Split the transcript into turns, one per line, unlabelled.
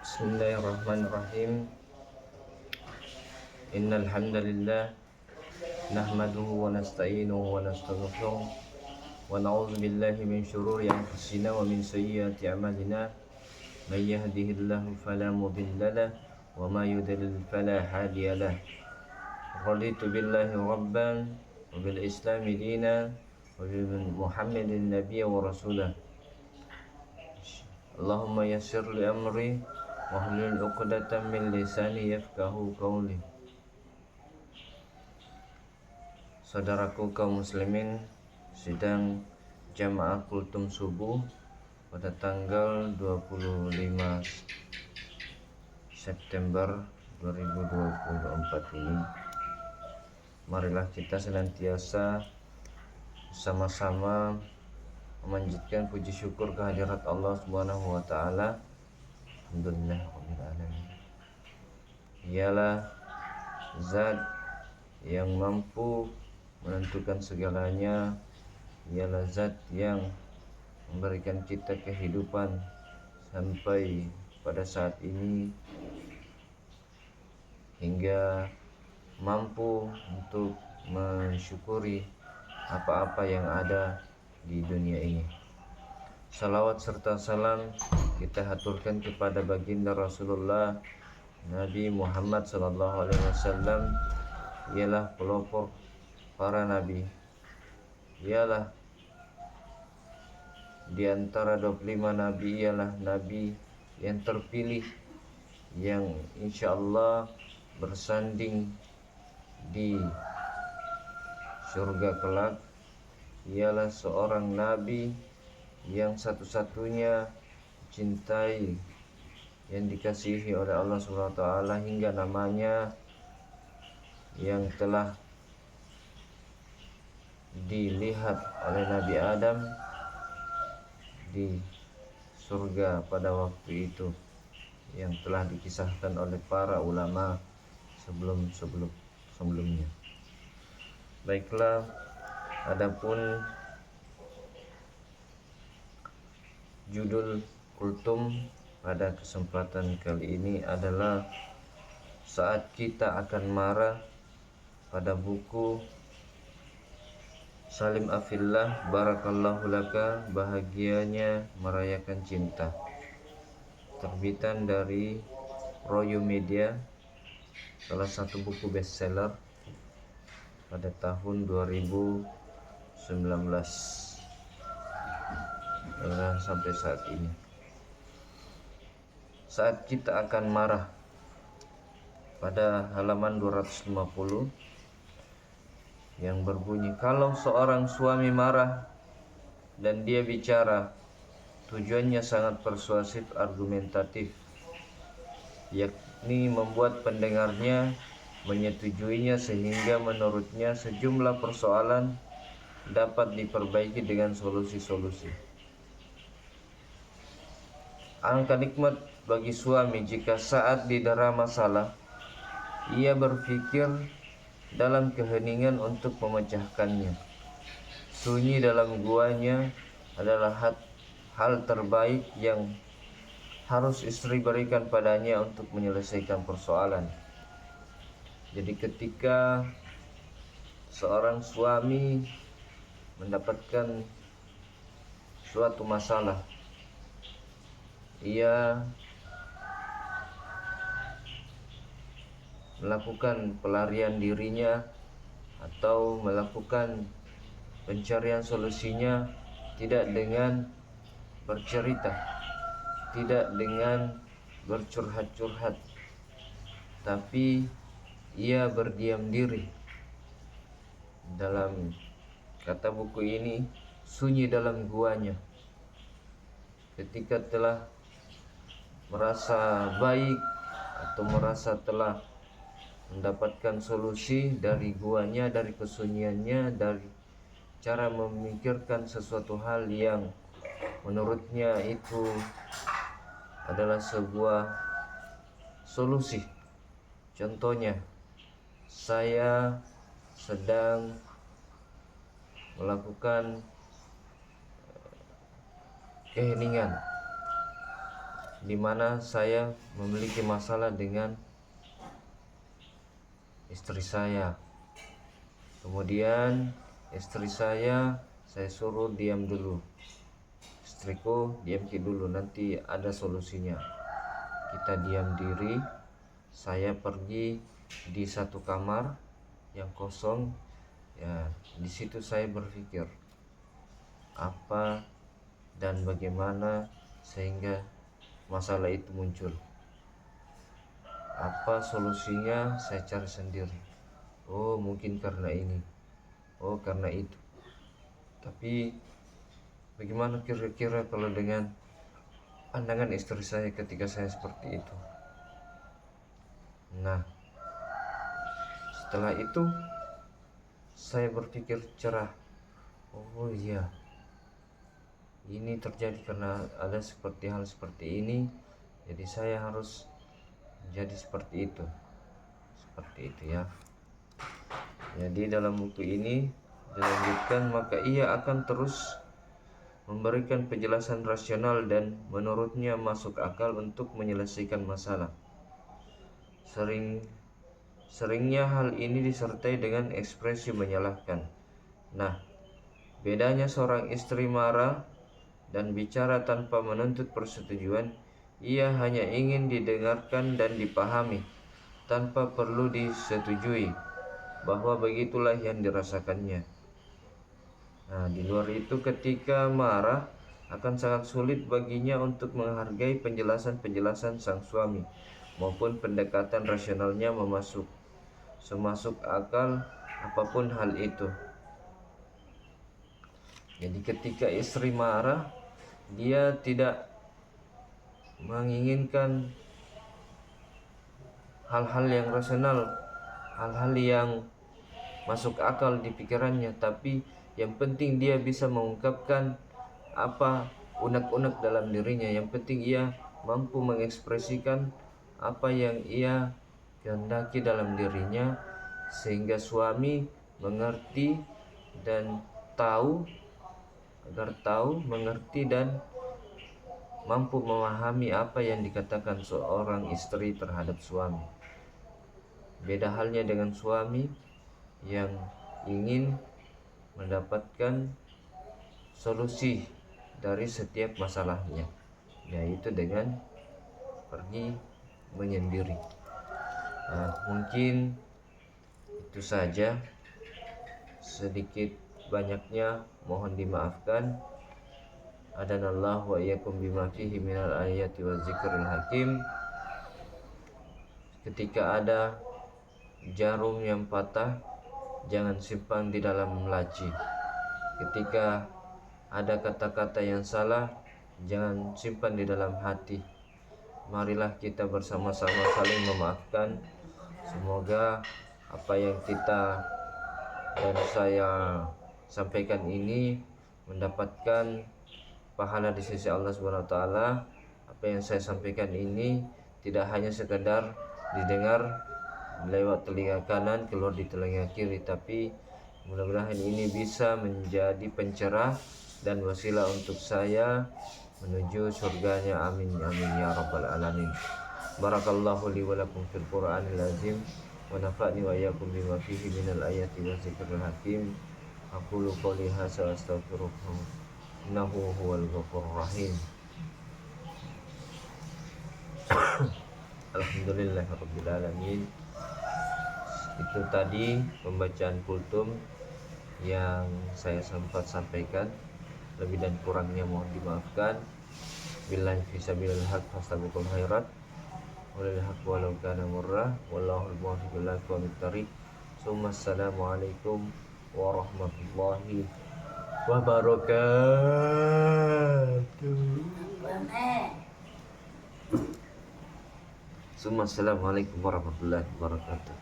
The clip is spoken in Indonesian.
Bismillahirrahmanirrahim. Innal hamdalillah nahmaduhu wa nasta'inuhu wa nastaghfiruh wa na'udzu billahi min shururi anfusina wa min sayyiati a'malina. May yahdihillahu fala mudilla lahu wa may yudlil fala hadiya lahu. Raditu billahi rabban wa bil islami dinan wa bi Muhammadin nabiyyan wa rasulah. Allahumma yassir li amri wahlul 'uqdatam min lisani yafqahu qawli. Saudaraku kaum muslimin, sidang jamaah kultum subuh pada tanggal 25 September 2024 ini, marilah kita senantiasa sama-sama memanjatkan puji syukur kehadirat Allah Subhanahu wa taala. Alhamdulillahirabbil alamin. Ialah zat yang mampu menentukan segalanya, ialah zat yang memberikan kita kehidupan sampai pada saat ini, hingga mampu untuk mensyukuri apa-apa yang ada di dunia ini. Salawat serta salam kita haturkan kepada baginda Rasulullah Nabi Muhammad SAW. Ialah pelopor para nabi, ialah di antara 25 nabi, ialah nabi yang terpilih, yang insyaallah bersanding di surga kelak. Ialah seorang nabi yang satu-satunya cintai, yang dikasihi oleh Allah SWT, hingga namanya yang telah dilihat oleh Nabi Adam di surga pada waktu itu, yang telah dikisahkan oleh para ulama sebelumnya. Baiklah, adapun judul kultum pada kesempatan kali ini adalah Saat Kita Akan Marah, pada buku Salim Afillah Barakallahu Laka, Bahagianya Merayakan Cinta, terbitan dari Royo Media, salah satu buku bestseller pada tahun 2019 sampai saat ini. Saat Kita Akan Marah, pada halaman 250, yang berbunyi, kalau seorang suami marah dan dia bicara, tujuannya sangat persuasif argumentatif, yakni membuat pendengarnya menyetujuinya, sehingga menurutnya sejumlah persoalan dapat diperbaiki dengan solusi-solusi. Angka nikmat bagi suami jika saat didera masalah ia berpikir dalam keheningan untuk memecahkannya. Sunyi dalam guanya adalah hal terbaik yang harus istri berikan padanya untuk menyelesaikan persoalan. Jadi ketika seorang suami mendapatkan suatu masalah, ia melakukan pelarian dirinya atau melakukan pencarian solusinya tidak dengan bercerita, tidak dengan bercurhat-curhat, tapi ia berdiam diri. Dalam kata buku ini, sunyi dalam guanya. Ketika telah merasa baik atau merasa telah mendapatkan solusi dari guanya, dari kesunyiannya, dari cara memikirkan sesuatu hal yang menurutnya itu adalah sebuah solusi. Contohnya, saya sedang melakukan keheningan, di mana saya memiliki masalah dengan istri saya. Kemudian istri saya suruh diam dulu. Istriku diam dulu, nanti ada solusinya. Kita diam diri. Saya pergi di satu kamar yang kosong. Ya, di situ saya berpikir apa dan bagaimana sehingga masalah itu muncul. Apa solusinya saya cari sendiri. Oh, mungkin karena ini. Oh, karena itu. Tapi bagaimana kira-kira kalau dengan pandangan istri saya ketika saya seperti itu? Nah, setelah itu saya berpikir cerah. Oh iya, ini terjadi karena ada hal seperti ini. Jadi saya harus jadi seperti itu. Seperti itu ya. Jadi dalam buku ini dilanjutkan, maka ia akan terus memberikan penjelasan rasional dan menurutnya masuk akal untuk menyelesaikan masalah. Seringnya hal ini disertai dengan ekspresi menyalahkan. Nah, bedanya seorang istri marah dan bicara tanpa menuntut persetujuan, ia hanya ingin didengarkan dan dipahami tanpa perlu disetujui bahwa begitulah yang dirasakannya. Nah, di luar itu ketika marah akan sangat sulit baginya untuk menghargai penjelasan-penjelasan sang suami maupun pendekatan rasionalnya semasuk akal apapun hal itu. Jadi ketika istri marah, dia tidak menginginkan hal-hal yang rasional, hal-hal yang masuk akal di pikirannya, tapi yang penting dia bisa mengungkapkan apa unek-unek dalam dirinya. Yang penting ia mampu mengekspresikan apa yang ia kehendaki dalam dirinya, sehingga suami mengerti dan mengerti dan mampu memahami apa yang dikatakan seorang istri terhadap suami. Beda halnya dengan suami yang ingin mendapatkan solusi dari setiap masalahnya, yaitu dengan pergi menyendiri. Nah, mungkin itu saja, sedikit banyaknya mohon dimaafkan. Adanallahu wa iyyakum bima fihi minal ayati wa zikril hakim. Ketika ada jarum yang patah, jangan simpan di dalam laci. Ketika ada kata-kata yang salah, jangan simpan di dalam hati. Marilah kita bersama-sama saling memaafkan. Semoga apa yang kita dan saya sampaikan ini mendapatkan pahala di sisi Allah Subhanahu wa taala. Apa yang saya sampaikan ini tidak hanya sekedar didengar lewat telinga kanan keluar di telinga kiri, tapi mudah-mudahan ini bisa menjadi pencerah dan wasilah untuk saya menuju surganya. Amin amin ya rabbal alamin. Barakallahu li wa lakum fil Qur'anil azim wa nafa'ni wa iyyakum bima fihi minal ayati wa zikril hakim. Aqulu qouli hadza wa astaghfirullah innahu huwal ghafurur rahim. Alhamdulillahirabbil alamin. Itu tadi pembacaan kultum yang saya sempat sampaikan. Lebih dan kurangnya mohon dimaafkan. Billahi fisabilil haq fastabiqul khairat. Walil haq walau kana murrah. Wallahul muwaffiq ila aqwamit thariq. Assalamualaikum warahmatullahi wabarakatuh. Assalamualaikum warahmatullahi wabarakatuh.